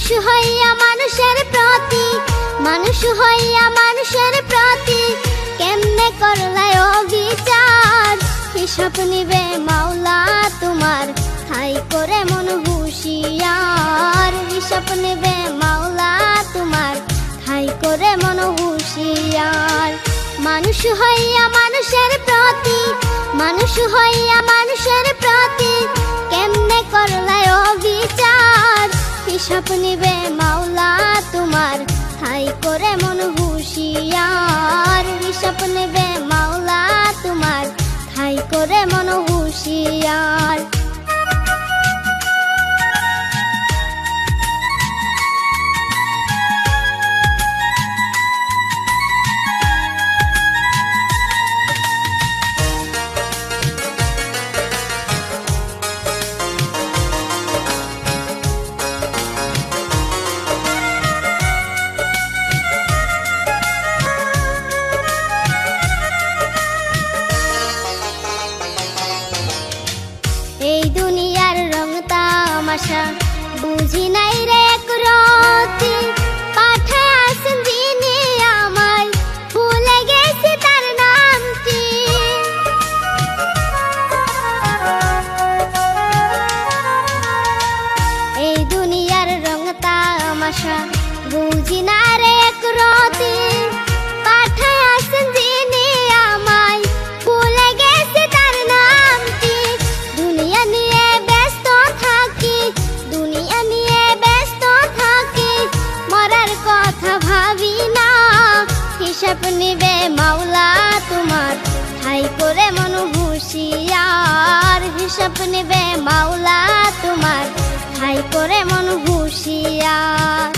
মানুষ হইয়া মানুষের প্রতি, মানুষ হইয়া মানুষের প্রতি কেমনে করলাই অবিচার। হিসাব নিবে মাওলা তোমার, হাই করে মন হুঁশিয়ার। হিসাব নিবে মাওলা তোমার, হাই করে মন হুঁশিয়ার। মানুষ হইয়া মানুষের প্রতি, মানুষ হইয়া মানুষের প্রতি কেমনে করলাই অবিচার। হিসাব নিবে মাওলা তোমার, হাই করে মন হুঁশিয়ার। হিসাব নিবে মাওলা তোমার, হাই করে মন হুঁশিয়ার। এই দুনিয়ার রং তামাশা বুঝি নাই রে একরতি। পাঠায় আসেন যিনি আমায়, ভুলে গেছি তার নামটি। এই দুনিয়ার রং তামাশা বুঝি না রে একরতি। পাঠায় আসেন যিনি আমায়, ভুলে গেছি তার নামটি। দুনিয়া নিয়ে ব্যস্ত থাকি, দুনিয়া নিয়ে ব্যস্ত থাকি, মরার কথা ভাবি না। হিসাব নিবে মাওলা তোমার, হাই করে মন হুঁশিয়ার। হিসাব নিবে মাওলা তোমার, হাই করে মন হুঁশিয়ার।